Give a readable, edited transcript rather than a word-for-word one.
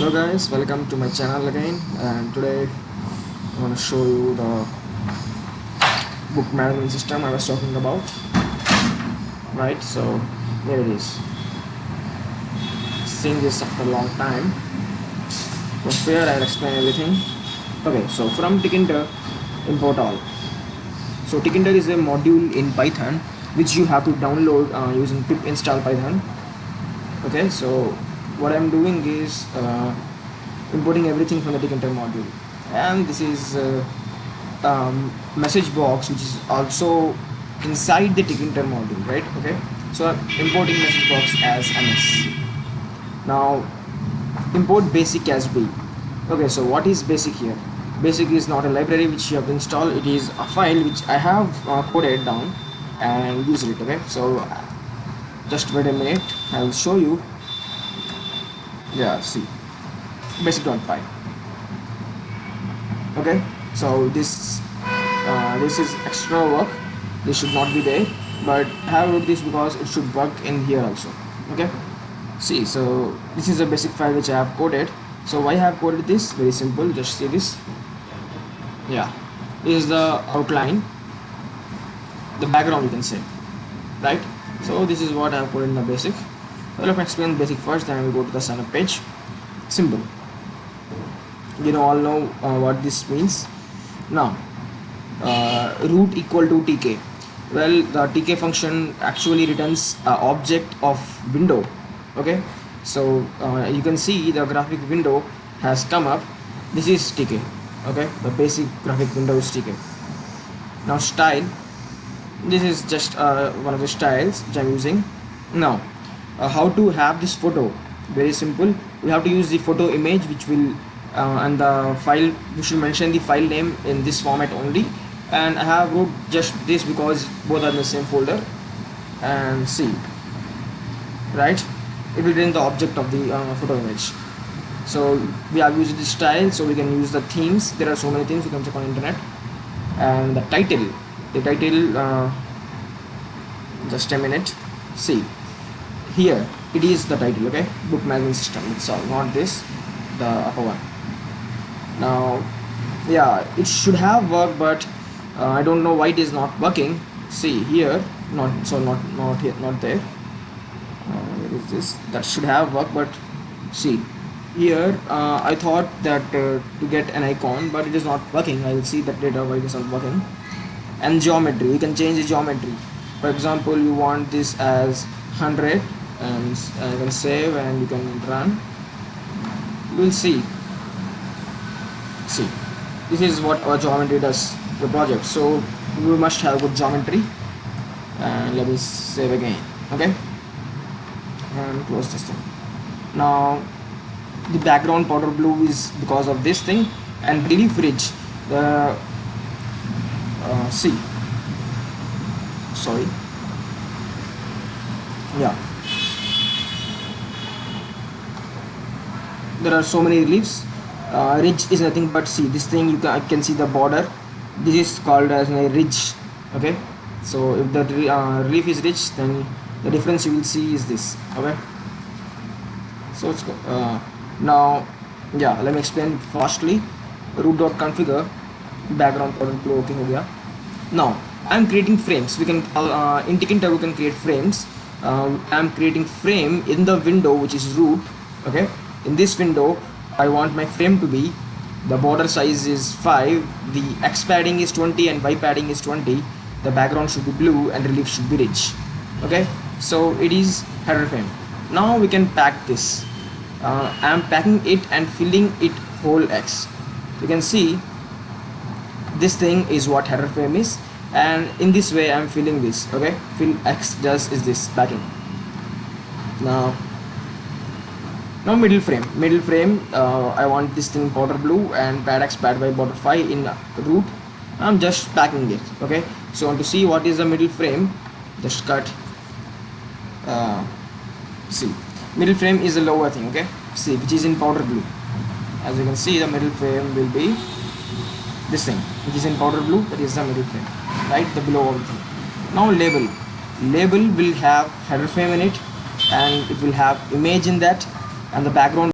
Hello guys, welcome to my channel again, and today I want to show you the book management system I was talking about. Right, so here it is. Seeing this after a long time. From here I'll explain everything. Okay, so from Tkinter, import all. So Tkinter is a module in Python which you have to download using pip install Python. Okay, so what I'm doing is importing everything from the Tkinter module, and this is message box which is also inside the Tkinter module, right? Okay, so I'm importing message box as ms. Now import basic as b. Okay, so what is basic here? Basic is not a library which you have to install, it is a file which I have coded down and use it. Okay, so just wait a minute, I will show you. Yeah, see, basic.py. Okay, so this is extra work, this should not be there, but I have wrote this because it should work in here also. Okay, see, so this is a basic file which I have coded. So why I have coded this? Very simple, just see this. Yeah, this is the outline, the background you can say, right? So this is what I have coded in the basic. So let me explain basic first, then I will go to the sign up page. Simple. You all know what this means. Now root equal to tk. Well, the tk function actually returns an object of window. Okay, so you can see the graphic window has come up. This is tk. Okay, the basic graphic window is tk. Now style, this is just one of the styles which I'm using. Now how to have this photo? Very simple, we have to use the photo image which will and the file, we should mention the file name in this format only, and I have wrote just this because both are in the same folder. And see, right, it will return the object of the photo image. So we have used this style, so we can use the themes. There are so many things you can check on internet. And the title, just a minute, see, here it is the title. Okay, book management system, it's all, not this, the upper one. Now yeah, it should have worked, but I don't know why it is not working. See here, not here, not there. Where is this? That should have worked, but see here, I thought that to get an icon, but it is not working. I will see that later why it is not working. And geometry, you can change the geometry. For example, you want this as 100, and you can save and you can run. You will see, this is what our geometry does, the project. So we must have good geometry. And let me save again. Okay, and close this thing. Now the background powder blue is because of this thing, and relief ridge, the see, sorry, yeah, there are so many reliefs. Ridge is nothing but, see, this thing, I can see the border, this is called as a ridge. Okay, so if the relief is rich, then the difference you will see is this. Okay, so it's now, yeah, let me explain fastly. root.configure background powder blue. Okay, ho gaya. Now I'm creating frames. We can in Tkinter we can create frames. I'm creating frame in the window which is root. Okay, in this window I want my frame to be, the border size is 5, the X padding is 20 and Y padding is 20, the background should be blue and relief should be rich. Okay, so it is header frame. Now we can pack this. I am packing it and filling it whole X. You can see this thing is what header frame is, and in this way I am filling this. Okay, fill X does is this packing. Now middle frame, I want this thing border blue and pad X pad Y border 5 in root. I'm just packing it. Okay, so to see what is the middle frame, just cut. See, middle frame is the lower thing. Okay, see, which is in powder blue. As you can see, the middle frame will be this thing which is in powder blue. That is the middle frame, right, the below everything. Now label will have header frame in it, and it will have image in that, and the background